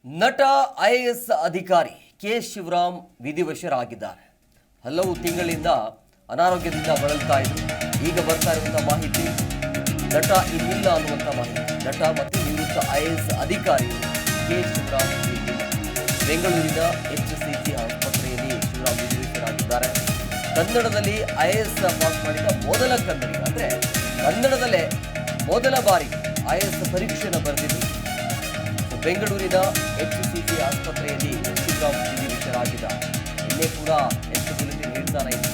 ನಟ ಐಎಎಸ್ ಅಧಿಕಾರಿ ಕೆ ಶಿವರಾಮ್ ವಿಧಿವಶರಾಗಿದ್ದಾರೆ. ಹಲವು ತಿಂಗಳಿಂದ ಅನಾರೋಗ್ಯದಿಂದ ಬಳಲ್ತಾ ಇದ್ರು. ಈಗ ಬರ್ತಾ ಇರುವಂತಹ ಮಾಹಿತಿ ನಟ ಇನ್ನಿಲ್ಲ ಅನ್ನುವಂಥ ಮಾಹಿತಿ. ನಟ ಮತ್ತು ನಿವೃತ್ತ ಐಎಎಸ್ ಅಧಿಕಾರಿ ಕೆ ಶಿವರಾಮ್ ಬೆಂಗಳೂರಿನ HCG ಆಸ್ಪತ್ರೆಯಲ್ಲಿ ಶಿವರಾಮ್ ವಿಧಿವಶರಾಗಿದ್ದಾರೆ. ಕನ್ನಡದಲ್ಲಿ ಐಎಎಸ್ ಪಾಸ್ ಮಾಡಿದ ಮೊದಲ ಕನ್ನಡಿಗ, ಅಂದರೆ ಕನ್ನಡದಲ್ಲೇ ಮೊದಲ ಬಾರಿ ಐಎಎಸ್ ಪರೀಕ್ಷೆಯನ್ನು ಬರೆದಿದ್ದು ಬೆಂಗಳೂರಿನ HCG ಆಸ್ಪತ್ರೆಯಲ್ಲಿ ಶಿವರಾಮ್ ವಿಧಿವಶರಾಗಿದ್ದಾರೆ. ನಿನ್ನೆ ಕೂಡ ಬುಲೆಟಿನ್ ನೀಡ್ತಾನೆ ಇದೆ.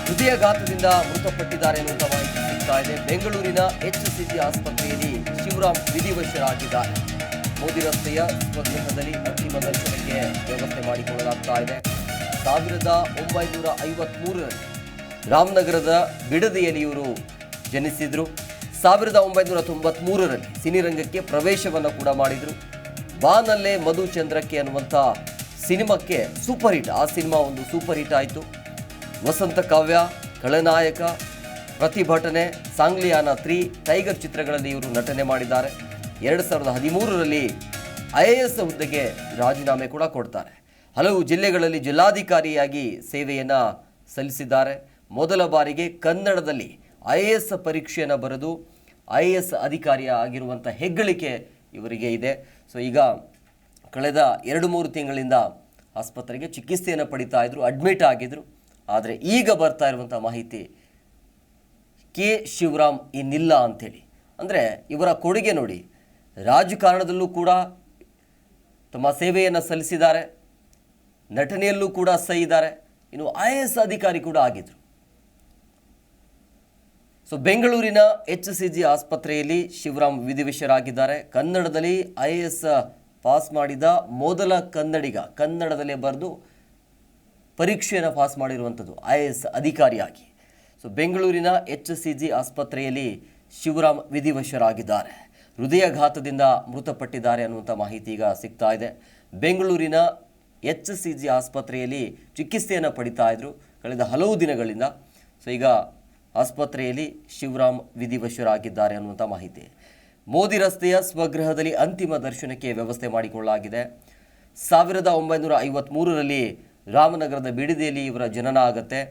ಹೃದಯಾಘಾತದಿಂದ ಮೃತಪಟ್ಟಿದ್ದಾರೆ ಎನ್ನುವಂಥ ಮಾಹಿತಿ ಸಿಗ್ತಾ ಇದೆ. ಬೆಂಗಳೂರಿನ HCG ಆಸ್ಪತ್ರೆಯಲ್ಲಿ ಶಿವರಾಮ್ ವಿಧಿವಶರಾಗಿದ್ದಾರೆ. ಮೋದಿ ರಸ್ತೆಯ ಸ್ವಗೃಹದಲ್ಲಿ ಅಂತಿಮ ದರ್ಶನಕ್ಕೆ ವ್ಯವಸ್ಥೆ ಮಾಡಿಕೊಳ್ಳಲಾಗ್ತಾ ಇದೆ. 1953ರಲ್ಲಿ ರಾಮನಗರದ ಬಿಡದಿಯಲ್ಲಿ ಇವರು ಜನಿಸಿದ್ರು. 1993ರಲ್ಲಿ ಸಿನಿರಂಗಕ್ಕೆ ಪ್ರವೇಶವನ್ನು ಕೂಡ ಮಾಡಿದರು. ಬಾನಲ್ಲೇ ಮಧುಚಂದ್ರಕ್ಕೆ ಅನ್ನುವಂಥ ಸಿನಿಮಾಕ್ಕೆ ಸೂಪರ್ ಹಿಟ್. ಆ ಸಿನಿಮಾ ಒಂದು ಸೂಪರ್ ಹಿಟ್ ಆಯಿತು. ವಸಂತ ಕಾವ್ಯ, ಖಳನಾಯಕ, ಪ್ರತಿಭಟನೆ, ಸಾಂಗ್ಲಿಯಾನ 3, ಟೈಗರ್ ಚಿತ್ರಗಳಲ್ಲಿ ಇವರು ನಟನೆ ಮಾಡಿದ್ದಾರೆ. 2013ರಲ್ಲಿ IAS ಹುದ್ದೆಗೆ ರಾಜೀನಾಮೆ ಕೂಡ ಕೊಡ್ತಾರೆ. ಹಲವು ಜಿಲ್ಲೆಗಳಲ್ಲಿ ಜಿಲ್ಲಾಧಿಕಾರಿಯಾಗಿ ಸೇವೆಯನ್ನು ಸಲ್ಲಿಸಿದ್ದಾರೆ. ಮೊದಲ ಬಾರಿಗೆ ಕನ್ನಡದಲ್ಲಿ IAS ಪರೀಕ್ಷೆಯನ್ನು ಬರೆದು IAS ಅಧಿಕಾರಿಯ ಆಗಿರುವಂಥ ಹೆಗ್ಗಳಿಕೆ ಇವರಿಗೆ ಇದೆ. ಸೊ ಈಗ ಕಳೆದ 2-3 ತಿಂಗಳಿಂದ ಆಸ್ಪತ್ರೆಗೆ ಚಿಕಿತ್ಸೆಯನ್ನು ಪಡಿತಾ ಇದ್ರು, ಅಡ್ಮಿಟ್ ಆಗಿದ್ರು. ಆದರೆ ಈಗ ಬರ್ತಾ ಇರುವಂಥ ಮಾಹಿತಿ ಕೆ ಶಿವರಾಮ್ ಇನ್ನಿಲ್ಲ ಅಂಥೇಳಿ. ಅಂದರೆ ಇವರ ಕೊಡುಗೆ ನೋಡಿ, ರಾಜಕಾರಣದಲ್ಲೂ ಕೂಡ ತಮ್ಮ ಸೇವೆಯನ್ನು ಸಲ್ಲಿಸಿದ್ದಾರೆ, ನಟನೆಯಲ್ಲೂ ಕೂಡ ಸಹಿದ್ದಾರೆ, ಇನ್ನು IAS ಅಧಿಕಾರಿ ಕೂಡ ಆಗಿದ್ರು. ಸೊ ಬೆಂಗಳೂರಿನ HCG ಆಸ್ಪತ್ರೆಯಲ್ಲಿ ಶಿವರಾಮ್ ವಿಧಿವಶರಾಗಿದ್ದಾರೆ. ಕನ್ನಡದಲ್ಲಿ IAS ಪಾಸ್ ಮಾಡಿದ ಮೊದಲ ಕನ್ನಡಿಗ, ಕನ್ನಡದಲ್ಲೇ ಬರೆದು ಪರೀಕ್ಷೆಯನ್ನು ಪಾಸ್ ಮಾಡಿರುವಂಥದ್ದು IAS ಅಧಿಕಾರಿಯಾಗಿ. ಸೊ ಬೆಂಗಳೂರಿನ HCG ಆಸ್ಪತ್ರೆಯಲ್ಲಿ ಶಿವರಾಮ್ ವಿಧಿವಶರಾಗಿದ್ದಾರೆ. ಹೃದಯಾಘಾತದಿಂದ ಮೃತಪಟ್ಟಿದ್ದಾರೆ ಅನ್ನುವಂಥ ಮಾಹಿತಿ ಈಗ ಸಿಗ್ತಾ ಇದೆ. ಬೆಂಗಳೂರಿನ HCG ಆಸ್ಪತ್ರೆಯಲ್ಲಿ ಚಿಕಿತ್ಸೆಯನ್ನು ಪಡಿತಾ ಇದ್ರು ಕಳೆದ ಹಲವು ದಿನಗಳಿಂದ. ಸೊ ಈಗ ಆಸ್ಪತ್ರೆಯಲ್ಲಿ ಶಿವರಾಮ್ ವಿಧಿವಶರಾಗಿದ್ದಾರೆ ಅನ್ನುವಂಥ ಮಾಹಿತಿ. ಮೋದಿ ರಸ್ತೆಯ ಸ್ವಗೃಹದಲ್ಲಿ ಅಂತಿಮ ದರ್ಶನಕ್ಕೆ ವ್ಯವಸ್ಥೆ ಮಾಡಿಕೊಳ್ಳಲಾಗಿದೆ. 1953ರಲ್ಲಿ ರಾಮನಗರದ ಬಿಡದಿಯಲ್ಲಿ ಇವರ ಜನನ ಆಗುತ್ತೆ.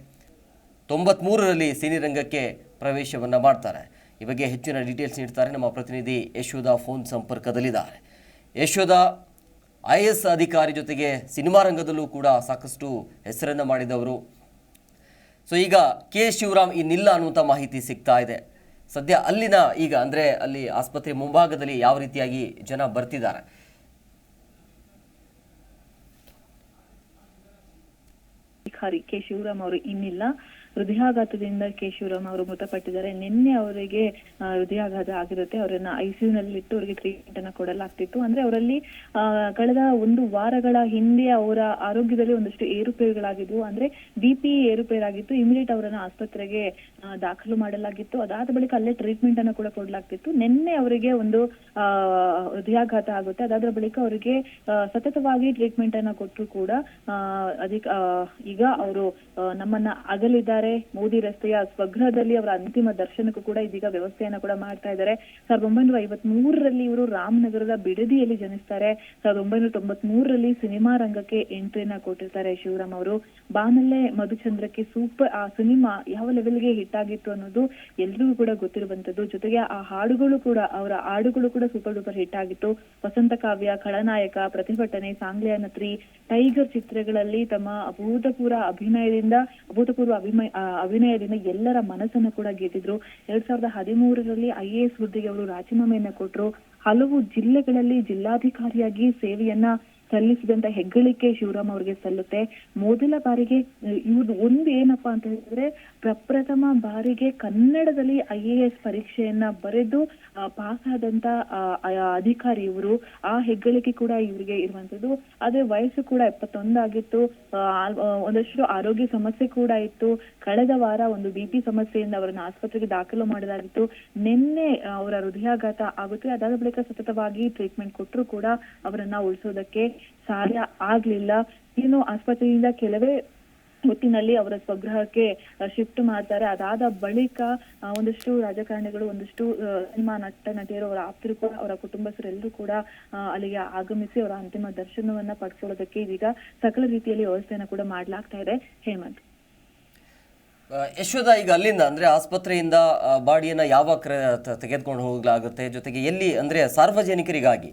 93ರಲ್ಲಿ ಸಿನಿರಂಗಕ್ಕೆ ಪ್ರವೇಶವನ್ನು ಮಾಡ್ತಾರೆ. ಈ ಬಗ್ಗೆ ಹೆಚ್ಚಿನ ಡೀಟೇಲ್ಸ್ ನೀಡ್ತಾರೆ ನಮ್ಮ ಪ್ರತಿನಿಧಿ ಯಶೋಧ. ಫೋನ್ ಸಂಪರ್ಕದಲ್ಲಿದ್ದಾರೆ. ಯಶೋಧ, IAS ಅಧಿಕಾರಿ ಜೊತೆಗೆ ಸಿನಿಮಾ ರಂಗದಲ್ಲೂ ಕೂಡ ಸಾಕಷ್ಟು ಹೆಸರನ್ನು ಮಾಡಿದವರು. ಸೊ ಈಗ ಕೆ ಶಿವರಾಮ್ ಇನ್ನಿಲ್ಲ ಅನ್ನುವಂಥ ಮಾಹಿತಿ ಸಿಗ್ತಾ ಇದೆ. ಸದ್ಯ ಅಲ್ಲಿನ ಈಗ ಅಂದರೆ ಅಲ್ಲಿ ಆಸ್ಪತ್ರೆ ಮುಂಭಾಗದಲ್ಲಿ ಯಾವ ರೀತಿಯಾಗಿ ಜನ ಬರ್ತಿದ್ದಾರೆ? ಅಧಿಕಾರಿ ಕೆ ಶಿವರಾಮ್ ಅವರು ಇನ್ನಿಲ್ಲ. ಹೃದಯಾಘಾತದಿಂದ ಕೆ ಶಿವರಾಮ್ ಅವರು ಮೃತಪಟ್ಟಿದ್ದಾರೆ. ನಿನ್ನೆ ಅವರಿಗೆ ಹೃದಯಾಘಾತ ಆಗಿರುತ್ತೆ. ಅವರನ್ನ ICU ನಲ್ಲಿಟ್ಟು ಅವರಿಗೆ ಟ್ರೀಟ್ಮೆಂಟ್ ಅನ್ನ ಕೊಡಲಾಗ್ತಿತ್ತು. ಅಂದ್ರೆ ಅವರಲ್ಲಿ ಕಳೆದ 1 ವಾರಗಳ ಹಿಂದೆ ಅವರ ಆರೋಗ್ಯದಲ್ಲಿ ಒಂದಷ್ಟು ಏರುಪೇರುಗಳಾಗಿದ್ವು. ಅಂದ್ರೆ BP ಏರುಪೇರಾಗಿತ್ತು. ಇಮಿಡಿಯೇಟ್ ಅವರನ್ನ ಆಸ್ಪತ್ರೆಗೆ ದಾಖಲು ಮಾಡಲಾಗಿತ್ತು. ಅದಾದ ಬಳಿಕ ಅಲ್ಲೇ ಟ್ರೀಟ್ಮೆಂಟ್ ಅನ್ನ ಕೂಡ ಕೊಡಲಾಗ್ತಿತ್ತು. ನಿನ್ನೆ ಅವರಿಗೆ ಒಂದು ಹೃದಯಾಘಾತ ಆಗುತ್ತೆ. ಅದಾದ ಬಳಿಕ ಅವರಿಗೆ ಸತತವಾಗಿ ಟ್ರೀಟ್ಮೆಂಟ್ ಅನ್ನ ಕೊಟ್ಟರು ಕೂಡ ಈಗ ಅವರು ನಮ್ಮನ್ನ ಅಗಲಿದ್ದಾರೆ. ಮೋದಿ ರಸ್ತೆಯ ಸ್ವಗೃಹದಲ್ಲಿ ಅವರ ಅಂತಿಮ ದರ್ಶನಕ್ಕೂ ಕೂಡ ಇದೀಗ ವ್ಯವಸ್ಥೆಯನ್ನ ಕೂಡ ಮಾಡ್ತಾ ಇದ್ದಾರೆ. 1953ರಲ್ಲಿ ಇವರು ರಾಮನಗರದ ಬಿಡದಿಯಲ್ಲಿ ಜನಿಸ್ತಾರೆ. 1993ರಲ್ಲಿ ಸಿನಿಮಾ ರಂಗಕ್ಕೆ ಎಂಟ್ರಿನ ಕೊಟ್ಟಿರ್ತಾರೆ ಶಿವರಾಮ್ ಅವರು. ಬಾನಲ್ಲೇ ಮಧುಚಂದ್ರಕ್ಕೆ ಸೂಪರ್, ಆ ಸಿನಿಮಾ ಯಾವ ಲೆವೆಲ್ಗೆ ಹಿಟ್ ಆಗಿತ್ತು ಅನ್ನೋದು ಎಲ್ರಿಗೂ ಕೂಡ ಗೊತ್ತಿರುವಂತದ್ದು. ಜೊತೆಗೆ ಆ ಹಾಡುಗಳು ಕೂಡ, ಅವರ ಹಾಡುಗಳು ಕೂಡ ಸೂಪರ್ ಡೂಪರ್ ಹಿಟ್ ಆಗಿತ್ತು. ವಸಂತ ಕಾವ್ಯ, ಖಳನಾಯಕ, ಪ್ರತಿಭಟನೆ, ಸಾಂಗ್ಲಿಯಾನ 3, ಟೈಗರ್ ಚಿತ್ರಗಳಲ್ಲಿ ತಮ್ಮ ಅಭೂತಪೂರ್ವ ಅಭಿನಯದಿಂದ ಎಲ್ಲರ ಮನಸ್ಸನ್ನು ಕೂಡ ಗೆದ್ದಿದ್ರು. 2013ರಲ್ಲಿ IAS ಹುದ್ದೆಗೆ ಅವರು ರಾಜೀನಾಮೆಯನ್ನ ಕೊಟ್ಟರು. ಹಲವು ಜಿಲ್ಲೆಗಳಲ್ಲಿ ಜಿಲ್ಲಾಧಿಕಾರಿಯಾಗಿ ಸೇವೆಯನ್ನ ಸಲ್ಲಿಸಿದಂತ ಹೆಗ್ಗಳಿಕೆ ಶಿವರಾಮ್ ಅವರಿಗೆ ಸಲ್ಲುತ್ತೆ. ಮೊದಲ ಬಾರಿಗೆ ಇವ್ರದ್ದು ಒಂದು ಏನಪ್ಪಾ ಅಂತ ಹೇಳಿದ್ರೆ, ಪ್ರಪ್ರಥಮ ಬಾರಿಗೆ ಕನ್ನಡದಲ್ಲಿ IAS ಪರೀಕ್ಷೆಯನ್ನ ಬರೆದು ಪಾಸ್ ಆದಂತ ಅಧಿಕಾರಿ ಇವರು. ಆ ಹೆಗ್ಗಳಿಕೆ ಕೂಡ ಇವರಿಗೆ ಇರುವಂತದ್ದು. ಆದ್ರೆ ವಯಸ್ಸು ಕೂಡ 71 ಆಗಿತ್ತು. ಒಂದಷ್ಟು ಆರೋಗ್ಯ ಸಮಸ್ಯೆ ಕೂಡ ಇತ್ತು. ಕಳೆದ ವಾರ ಒಂದು BP ಸಮಸ್ಯೆಯಿಂದ ಅವರನ್ನ ಆಸ್ಪತ್ರೆಗೆ ದಾಖಲು ಮಾಡಲಾಗಿತ್ತು. ನಿನ್ನೆ ಅವರ ಹೃದಯಾಘಾತ ಆಗುತ್ತೆ. ಅದಾದ ಬಳಿಕ ಸತತವಾಗಿ ಟ್ರೀಟ್ಮೆಂಟ್ ಕೊಟ್ಟರು ಕೂಡ ಅವರನ್ನ ಉಳಿಸೋದಕ್ಕೆ ಸಾಧ್ಯ ಆಗ್ಲಿಲ್ಲ. ಇನ್ನು ಆಸ್ಪತ್ರೆಯಿಂದ ಕೆಲವೇ ಹೊತ್ತಿನಲ್ಲಿ ಅವರ ಸ್ವಗೃಹಕ್ಕೆ ಶಿಫ್ಟ್ ಮಾಡ್ತಾರೆ. ಅದಾದ ಬಳಿಕ ಒಂದಷ್ಟು ರಾಜಕಾರಣಿಗಳು, ಒಂದಷ್ಟು ಸಿನಿಮಾ ನಟಿಯರು, ಅವರ ಆಪ್ತರು ಕೂಡ, ಅವರ ಕುಟುಂಬಸ್ಥರೆಲ್ಲರೂ ಕೂಡ ಅಲ್ಲಿಗೆ ಆಗಮಿಸಿ ಅವರ ಅಂತಿಮ ದರ್ಶನವನ್ನ ಪಡ್ಕೊಳ್ಳೋದಕ್ಕೆ ಇದೀಗ ಸಕಲ ರೀತಿಯಲ್ಲಿ ವ್ಯವಸ್ಥೆಯನ್ನ ಕೂಡ ಮಾಡ್ಲಾಗ್ತಾ ಇದೆ. ಹೇಮಂತ್, ಯಶೋಧ, ಈಗ ಅಲ್ಲಿಂದ ಅಂದ್ರೆ ಆಸ್ಪತ್ರೆಯಿಂದ ಬಾಡಿಯನ್ನ ಯಾವಾಗ ತೆಗೆದುಕೊಂಡು ಹೋಗಲಾಗುತ್ತೆ, ಜೊತೆಗೆ ಎಲ್ಲಿ ಅಂದ್ರೆ ಸಾರ್ವಜನಿಕರಿಗಾಗಿ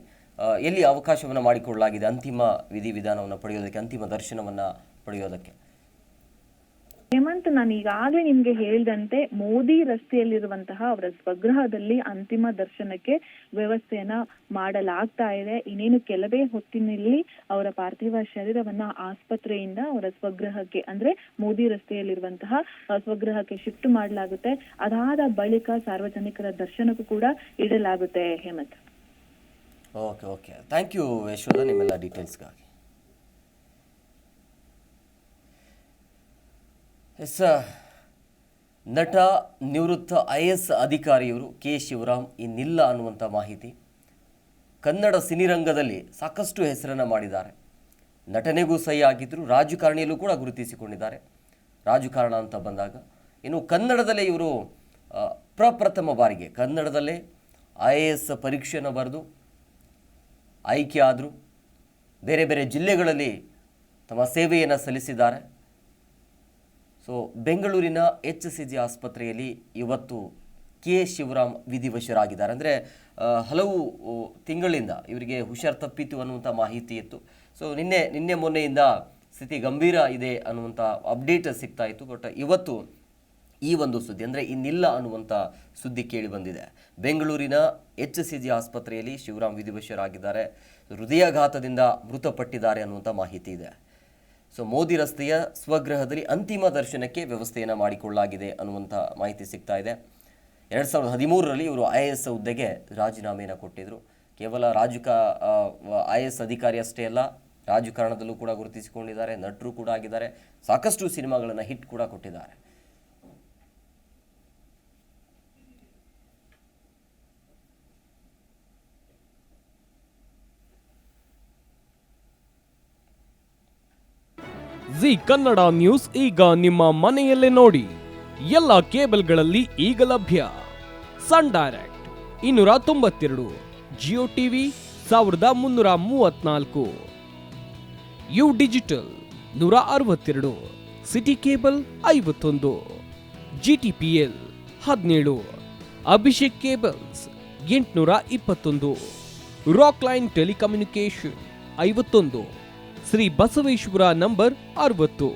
ಎಲ್ಲಿ ಅವಕಾಶವನ್ನ ಮಾಡಿಕೊಳ್ಳಲಾಗಿದೆ ಅಂತಿಮ ವಿಧಿವಿಧಾನವನ್ನು ಪಡೆಯೋದಕ್ಕೆ, ಅಂತಿಮ ದರ್ಶನವನ್ನ ಪಡೆಯೋದಕ್ಕೆ? ಹೇಮಂತ್, ನಾನು ಈಗಾಗಲೇ ನಿಮ್ಗೆ ಹೇಳಿದಂತೆ ಮೋದಿ ರಸ್ತೆಯಲ್ಲಿರುವಂತಹ ಅವರ ಸ್ವಗೃಹದಲ್ಲಿ ಅಂತಿಮ ದರ್ಶನಕ್ಕೆ ವ್ಯವಸ್ಥೆಯನ್ನ ಮಾಡಲಾಗ್ತಾ ಇದೆ. ಇನ್ನೇನು ಕೆಲವೇ ಹೊತ್ತಿನಲ್ಲಿ ಅವರ ಪಾರ್ಥಿವ ಶರೀರವನ್ನ ಆಸ್ಪತ್ರೆಯಿಂದ ಅವರ ಸ್ವಗೃಹಕ್ಕೆ ಅಂದ್ರೆ ಮೋದಿ ರಸ್ತೆಯಲ್ಲಿರುವಂತಹ ಸ್ವಗೃಹಕ್ಕೆ ಶಿಫ್ಟ್ ಮಾಡಲಾಗುತ್ತೆ. ಅದಾದ ಬಳಿಕ ಸಾರ್ವಜನಿಕರ ದರ್ಶನಕ್ಕೂ ಕೂಡ ಇಡಲಾಗುತ್ತೆ. Hemant, okay, thank you Yashoda ನಿಮ್ಮೆಲ್ಲ ಡೀಟೇಲ್ಸ್ಗಾಗಿ. ಎಸ್, ನಟ ನಿವೃತ್ತ IAS ಅಧಿಕಾರಿಯವರು ಕೆ ಶಿವರಾಮ್ ಇನ್ನಿಲ್ಲ ಅನ್ನುವಂಥ ಮಾಹಿತಿ. ಕನ್ನಡ ಸಿನಿರಂಗದಲ್ಲಿ ಸಾಕಷ್ಟು ಹೆಸರನ್ನು ಮಾಡಿದ್ದಾರೆ. ನಟನೆಗೂ ಸಹಿ ಆಗಿದ್ದರು, ರಾಜಕಾರಣಿಯಲ್ಲೂ ಕೂಡ ಗುರುತಿಸಿಕೊಂಡಿದ್ದಾರೆ. ರಾಜಕಾರಣ ಅಂತ ಬಂದಾಗ ಇನ್ನು ಕನ್ನಡದಲ್ಲೇ ಇವರು ಪ್ರಪ್ರಥಮ ಬಾರಿಗೆ ಕನ್ನಡದಲ್ಲೇ IAS ಪರೀಕ್ಷೆಯನ್ನು ಬರೆದು ಆಯ್ಕೆ ಆದರು. ಬೇರೆ ಬೇರೆ ಜಿಲ್ಲೆಗಳಲ್ಲಿ ತಮ್ಮ ಸೇವೆಯನ್ನು ಸಲ್ಲಿಸಿದ್ದಾರೆ. ಸೊ ಬೆಂಗಳೂರಿನ HCG ಆಸ್ಪತ್ರೆಯಲ್ಲಿ ಇವತ್ತು ಕೆ ಶಿವರಾಮ್ ವಿಧಿವಶರಾಗಿದ್ದಾರೆ. ಅಂದರೆ ಹಲವು ತಿಂಗಳಿಂದ ಇವರಿಗೆ ಹುಷಾರು ತಪ್ಪಿತು ಅನ್ನುವಂಥ ಮಾಹಿತಿ ಇತ್ತು. ಸೊ ನಿನ್ನೆ ಮೊನ್ನೆಯಿಂದ ಸ್ಥಿತಿ ಗಂಭೀರ ಇದೆ ಅನ್ನುವಂಥ ಅಪ್ಡೇಟ್ ಸಿಗ್ತಾ ಇತ್ತು. ಬಟ್ ಇವತ್ತು ಈ ಒಂದು ಸುದ್ದಿ ಅಂದರೆ ಇನ್ನಿಲ್ಲ ಅನ್ನುವಂಥ ಸುದ್ದಿ ಕೇಳಿ ಬಂದಿದೆ. ಬೆಂಗಳೂರಿನ HCG ಆಸ್ಪತ್ರೆಯಲ್ಲಿ ಶಿವರಾಮ್ ವಿಧಿವಶರಾಗಿದ್ದಾರೆ. ಹೃದಯಾಘಾತದಿಂದ ಮೃತಪಟ್ಟಿದ್ದಾರೆ ಅನ್ನುವಂಥ ಮಾಹಿತಿ ಇದೆ. ಸೊ ಮೋದಿ ರಸ್ತೆಯ ಸ್ವಗೃಹದಲ್ಲಿ ಅಂತಿಮ ದರ್ಶನಕ್ಕೆ ವ್ಯವಸ್ಥೆಯನ್ನು ಮಾಡಿಕೊಳ್ಳಲಾಗಿದೆ ಅನ್ನುವಂಥ ಮಾಹಿತಿ ಸಿಗ್ತಾ ಇದೆ. 2013ರಲ್ಲಿ ಇವರು IAS ಹುದ್ದೆಗೆ ರಾಜೀನಾಮೆಯನ್ನು ಕೊಟ್ಟಿದ್ದರು. ಕೇವಲ IAS ಅಧಿಕಾರಿ ಅಷ್ಟೇ ಅಲ್ಲ, ರಾಜಕಾರಣದಲ್ಲೂ ಕೂಡ ಗುರುತಿಸಿಕೊಂಡಿದ್ದಾರೆ, ನಟರು ಕೂಡ ಆಗಿದ್ದಾರೆ, ಸಾಕಷ್ಟು ಸಿನಿಮಾಗಳನ್ನು ಹಿಟ್ ಕೂಡ ಕೊಟ್ಟಿದ್ದಾರೆ. ಜಿ ಕನ್ನಡ ನ್ಯೂಸ್ ಈಗ ನಿಮ್ಮ ಮನೆಯಲ್ಲೇ ನೋಡಿ. ಎಲ್ಲ ಕೇಬಲ್ಗಳಲ್ಲಿ ಈಗ ಲಭ್ಯ. Sun Direct 292, Jio TV 1334, U digital 162, city cable 51, GTPL 17, Abhishek cables 821, rock line telecommunication 51, Shri Basaveshwara number 60,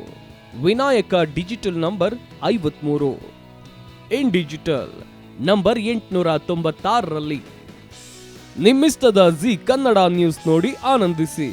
Vinayaka digital number 53, in digital number 896ರಲ್ಲಿ. ನಿಮ್ಮಿಸ್ತದ ಜಿ ಕನ್ನಡ ನ್ಯೂಸ್ ನೋಡಿ ಆನಂದಿಸಿ.